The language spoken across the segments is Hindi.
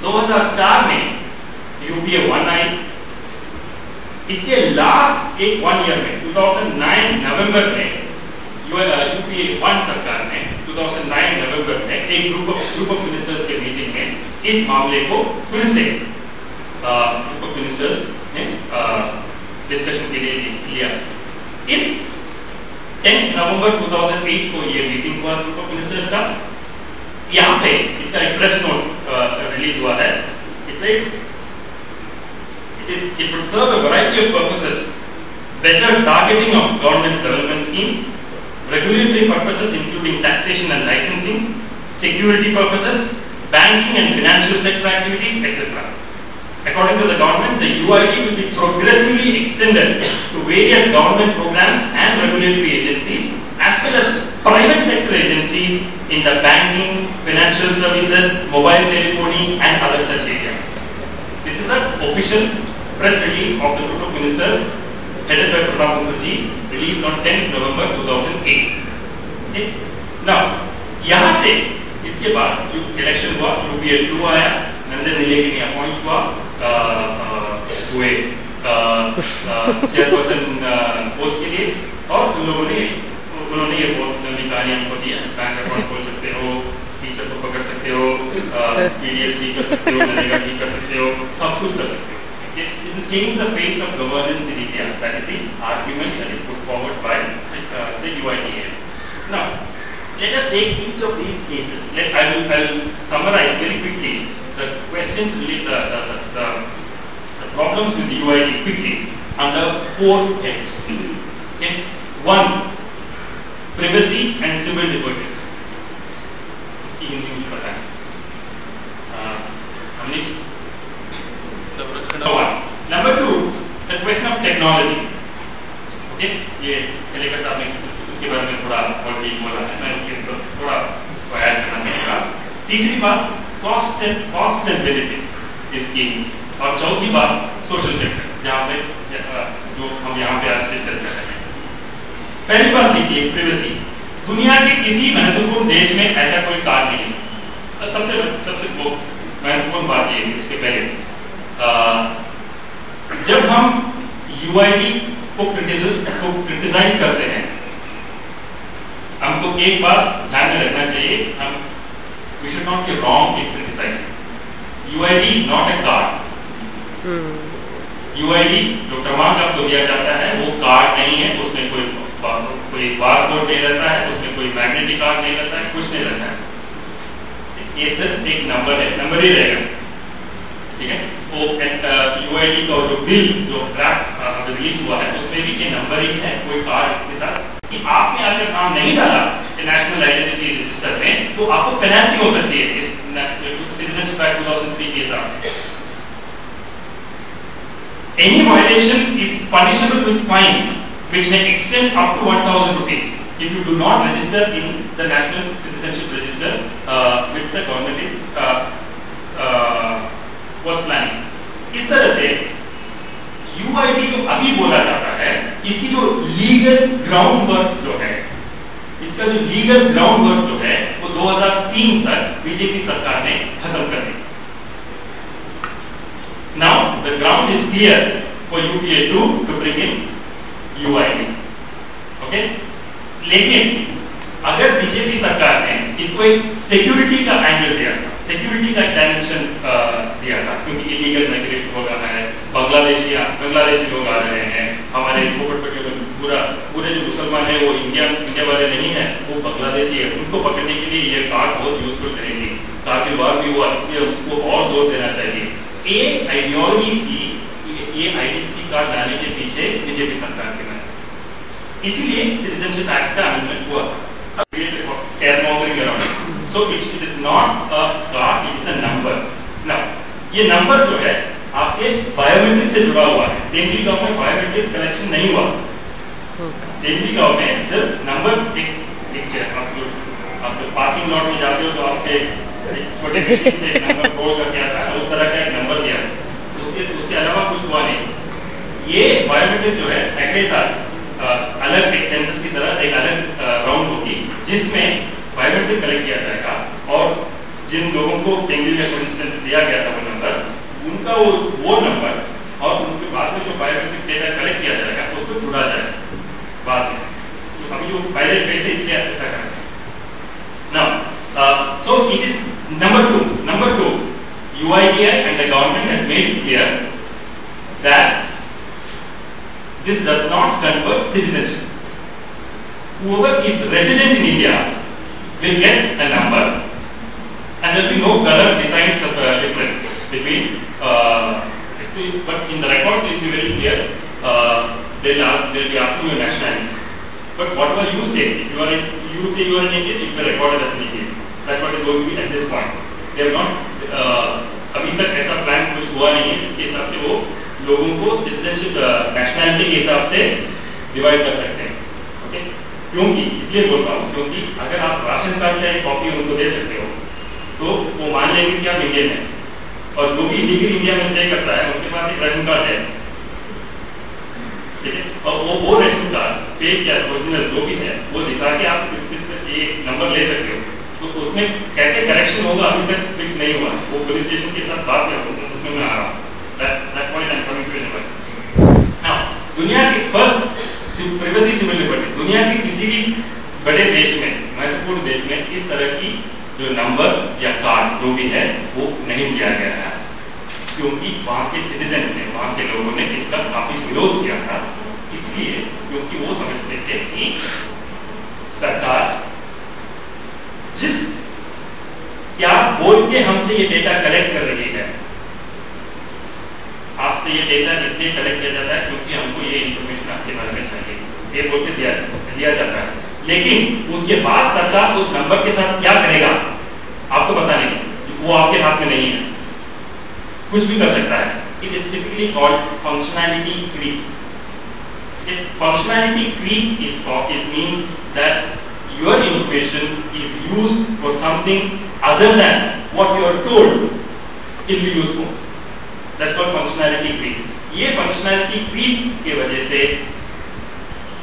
2004 में यूपीए 1 आई। इसके लास्ट एक 1 ईयर में 2009 नवंबर में यूपीए 1 सरकार ने 2009 नवंबर में एक ग्रुप ऑफ मिनिस्टर्स के मीटिंग में इस मामले को फिर से ग्रुप ऑफ मिनिस्टर्स ने डिस्कशन के लिए लिया। इस 10 नवंबर 2008 को ये मीटिंग हुआ ग्रुप ऑफ मिनिस्टर्स का। यहां पे इसका एक प्रेस नोट रिलीज हुआ है। It would serve a variety of purposes: better targeting of government's development schemes, regulatory purposes including taxation and licensing, security purposes, banking and financial sector activities, etc. According to the government, the UID will be progressively extended to various government programs and regulatory agencies as well as private sector agencies in the banking, financial services, mobile telephony and other such areas. This is the official press release of the group of ministers headed by Pranab Mukherjee, released on 10th November 2008. Okay? Now, यहाँ से इसके बाद जो इलेक्शन हुआ, यूपीए 2 आया, नंदन नीलेकणी अपॉइंट हुए चेयरपर्सन पोस्ट के लिए, और उन्होंने ये बहुत लंबी कहानी हमको दिया। बैंक अकाउंट खोल सकते हो, टीचर को पकड़ सकते हो, पीडीएस ठीक कर सकते हो, नरेगा ठीक कर सकते हो, सब कुछ कर सकते हो। It will change the face of governance in India. That is the argument that is put forward by the UIDAI. Now, let us take each of these cases. I will summarize very quickly the questions, the problems with the UID quickly under 4 heads. Okay? 1, privacy and civil liberties. इसकी हिंदी में पता है। हमने Number 2, the question of technology. Okay? ये एलेकर साहब ने इसके बारे में थोड़ा ऑलरेडी बोला है, मैं उसके ऊपर थोड़ा उसको ऐड करना चाहूँगा। तीसरी बात, cost and benefit इसकी, और चौथी बात सोशल सेक्टर, जहाँ पे जो हम यहाँ पे आज डिस्कस कर रहे हैं। पहली बात देखिए, प्रिवेसी। दुनिया के किसी महत्वपूर्ण देश में ऐसा कोई कार्य नहीं है। सबसे महत्वपूर्ण बात ये है, इसके पहले जब हम यूआईडी को क्रिटिसाइज करते हैं, हमको एक बात ध्यान में रखना चाहिए, हम we should not be wrong in criticising. UID is not a card. UID जो क्रमांक आपको दिया जाता है वो कार्ड नहीं है, उसमें कोई बारकोड नहीं रहता है, उसमें कोई मैग्नेटिक कार्ड नहीं रहता है, कुछ नहीं रहता है। ये सिर्फ एक नंबर है, नंबर ही रहेगा। ठीक है? वो यूआईडी का जो बिल जो ड्राफ्ट रिलीज हुआ है उसमें भी ये नंबर ही है, कोई कार्ड इसके साथ। कि आपने अगर नाम नहीं डाला नेशनल आइडेंटिटी रजिस्टर में तो आपको पेनल्टी हो सकती है इस सिटीजनशिप एक्ट 2003 के हिसाब से। Any violation is punishable with fine which may extend up to 1,000 rupees if you do not register in the national citizenship register which the government is was planning. इस तरह से यूआईडी जो अभी बोला जाता है, इसकी जो लीगल ग्राउंड वर्क जो है, इसका जो लीगल ग्राउंड वर्क जो है वो 2003 तक बीजेपी सरकार ने खत्म कर दी। Now the ground is clear for UPA 2 to bring in UID. Okay? लेकिन अगर बीजेपी सरकार ने इसको एक सिक्योरिटी का एंगल दिया था, सिक्योरिटी का डायमेंशन दिया था, क्योंकि इलीगल माइग्रेशन हो रहा है, बांग्लादेशी लोग आ रहे हैं, हमारे झोपड़पट्टियों में पूरे जो मुसलमान है वो इंडिया वाले नहीं है, वो बांग्लादेशी है। उनको पकड़ने के लिए ये कार्ड बहुत यूजफुल करेगी। काफी बार भी हुआ, इसलिए उसको और जोर देना चाहिए। एक आइडियोलॉजी थी ये आइडेंटिटी कार्ड लाने के पीछे बीजेपी सरकार के में, इसीलिए सिटीजनशिप एक्ट का अमेंडमेंट हुआ। Scaremongering around it. So it is not a card, it is a number. Now, ये नंबर जो है आपके बायोमेट्रिक से जुड़ा हुआ है। तेंदुली गांव में बायोमेट्रिक कनेक्शन नहीं हुआ। तेंदुली गांव में सिर्फ नंबर एक आप जो पार्किंग लॉट में जाते हो तो आपके छोटे से नंबर तोड़ करके आता है, उस तरह का एक नंबर दिया है। उसके अलावा कुछ हुआ नहीं। ये बायोमेट्रिक जो है अगले साल अलग एक सेंसस की तरह एक अलग राउंड होगी जिसमें बायोमेट्रिक कलेक्ट किया जाएगा, और जिन लोगों को केंद्रीय में फॉर इंस्टेंस दिया गया था वो नंबर, उनका वो नंबर और उनके बाद में जो बायोमेट्रिक डेटा कलेक्ट किया जाएगा उसको जुड़ा जाएगा बाद में। तो अभी जो पायलट फेज है इसलिए ऐसा करते हैं। Now so it is number two UIDAI and the government has made clear that this does not confer citizenship. Whoever is resident in India will get a number and there will be no color designs of difference between but in the record it will be very clear. They'll be asking your nationality. But whatever you say, if you say you are an Indian, it will be recorded as an Indian. That's what is going to be at this point. They have not अभी तक ऐसा प्लान कुछ हुआ नहीं है, इसके हिसाब से वो लोगों को सिटीजनशिप नेशनैलिटी के हिसाब से डिवाइड कर सकते हैं। ओके, क्योंकि इसलिए बोल रहा हूँ क्योंकि अगर आप राशन कार्ड का एक कॉपी उनको दे सकते हो तो वो मान लेंगे कि आप इंडियन है, और जो भी इलीगल इंडिया में स्टे करता है उनके पास एक राशन कार्ड है, ठीक है, और वो राशन कार्ड फेक या ओरिजिनल जो भी है वो दिखा के आप एक नंबर ले सकते हो। तो उसमें कैसे करेक्शन होगा अभी तक फिक्स नहीं हुआ है, वो पुलिस स्टेशन के साथ बात कर रहा हूँ, उसमें मैं आ रहा हूँ। That point I'm coming to in a while. Now, दुनिया की फर्स्ट प्रिवेसी सिविल लिबर्टी, दुनिया के किसी भी बड़े देश में, महत्वपूर्ण देश में इस तरह की जो नंबर या कार्ड जो भी है वो नहीं दिया गया है, क्योंकि वहां के सिटीजन्स ने, वहां के लोगों ने इसका काफी विरोध किया था। इसलिए क्योंकि वो समझते थे कि सरकार जिस क्या बोल के हमसे ये डेटा कलेक्ट कर रही है, आपसे ये डेटा इसलिए कलेक्ट किया जाता है क्योंकि हमको ये इंफॉर्मेशन आपके बारे में चाहिए, ये बोल के दिया जाता है। लेकिन उसके बाद सरकार उस नंबर के साथ क्या करेगा आपको पता नहीं, वो आपके हाथ में नहीं है, कुछ भी कर सकता है। It is typically called functionality creep. Functionality creep is called, it means that your information is used for something other than what you are told it will be used for. That's called functionality creep. ये functionality creep के वजह से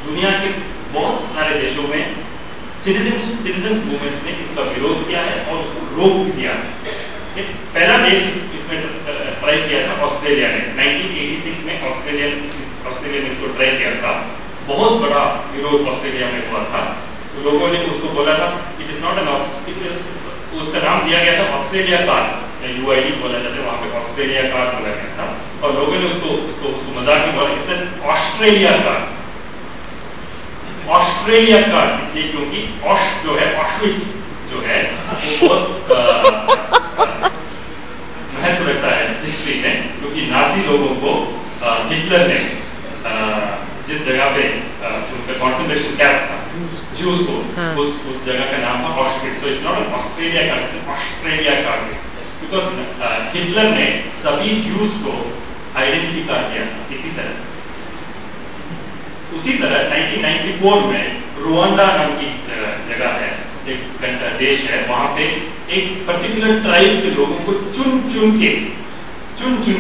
दुनिया के बहुत सारे देशों में citizens movements ने इसका विरोध किया है और उसको रोक भी दिया है। पहला देश इसमें ट्राई किया था ऑस्ट्रेलिया ने, 1986 में ऑस्ट्रेलिया ने इसको ट्राई किया था। बहुत बड़ा विरोध ऑस्ट्रेलिया में हुआ था, तो लोगों ने उसको बोला था इट इज नॉट एन, उसका नाम दिया गया था ऑस्ट्रेलिया कार्ड, UID बोला जाता है, वहां पे ऑस्ट्रेलिया कार्ड बोला गया था, और लोगों ने उसको मजाक में बोला इससे ऑस्ट्रेलिया कार्ड, ऑस्ट्रेलिया कार्ड इसलिए क्योंकि जो है ऑश्विट्ज जो है वो बहुत महत्व रखता है हिस्ट्री में, क्योंकि नाजी लोगों को हिटलर ने जिस जगह पे उनका कॉन्सेंट्रेशन कैंप था ज्यूज को, उस जगह का नाम था Auschwitz. So it's not an Australia card, it's Australia card, because Hitler ने सभी ज्यूज को आइडेंटिटी कार्ड दिया। उसी तरह 1994 में रुवांडा नाम की जगह है, एक देश है, वहां पे एक पर्टिकुलर ट्राइब के लोगों को चुन चुन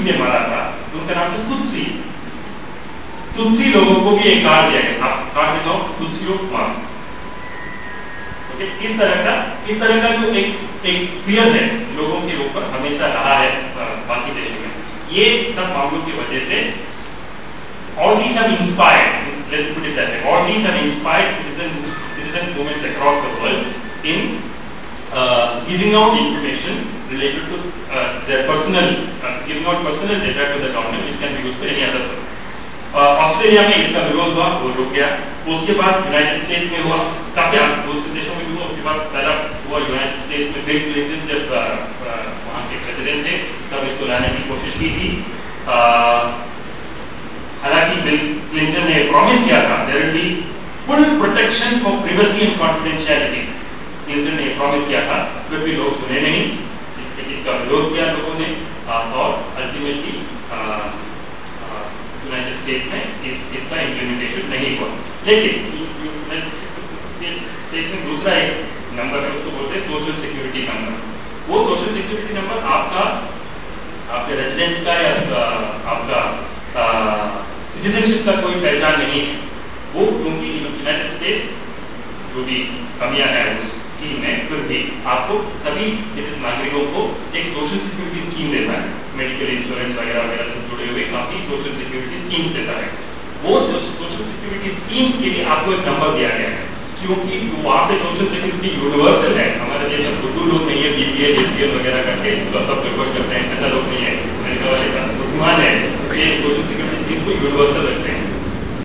के मारा था, उनका नाम था तुत्सी लोगों को भी एक कार्ड दिया गया। आप कार्ड दिखाओ, तुत्सियों मार। ओके, इस तरह का जो एक फियर है लोगों के ऊपर हमेशा रहा है बाकी देशों में। ये सब मामलों की वजह से all these have inspired, let's put it that way, all these have inspired citizens movements across the world in giving out information related to their giving out personal data to the government which can be used for any other purpose. Australia में इसका विरोध हुआ, वो रुक गया। उसके बाद यूनाइटेड स्टेट्स में हुआ, काफी दूसरे देशों में भी हुआ। उसके बाद पहला हुआ यूनाइटेड स्टेट्स में, बिल क्लिंटन जब वहां के प्रेसिडेंट थे तब इसको लाने की कोशिश की थी। हालांकि बिल क्लिंटन ने प्रॉमिस किया था there will be full protection for privacy and confidentiality, Clinton ने प्रॉमिस किया था, फिर भी लोग सुने नहीं, इसका विरोध किया लोगों ने, और अल्टीमेटली यूनाइटेड स्टेट्स में इसका इम्प्लीमेंटेशन नहीं हुआ। लेकिन स्टेट्स में दूसरा एक नंबर है, उसको बोलते हैं सोशल सिक्योरिटी नंबर। वो सोशल सिक्योरिटी नंबर आपके रेजिडेंस का या आपका सिटीजनशिप का कोई पहचान नहीं है। वो क्योंकि यूनाइटेड स्टेट्स जो भी कमियां हैं उस स्कीम में फिर भी आपको सभी नागरिकों को एक सोशल सिक्योरिटी स्कीम देता है, मेडिकल इंश्योरेंस वगैरह वगैरह से जुड़े हुए काफी सोशल सिक्योरिटी स्कीम्स देता है। वो सोशल सिक्योरिटी स्कीम्स के लिए आपको एक नंबर दिया गया है, क्योंकि वहाँ पे सोशल सिक्योरिटी यूनिवर्सल है। हमारे जैसे बुद्धू लोग नहीं है, बीपीएल एपीएल वगैरह करके सब गड़बड़ करते हैं, ऐसा लोग नहीं है, अमेरिका वाले बुद्धिमान है, इसलिए सोशल सिक्योरिटी स्कीम को यूनिवर्सल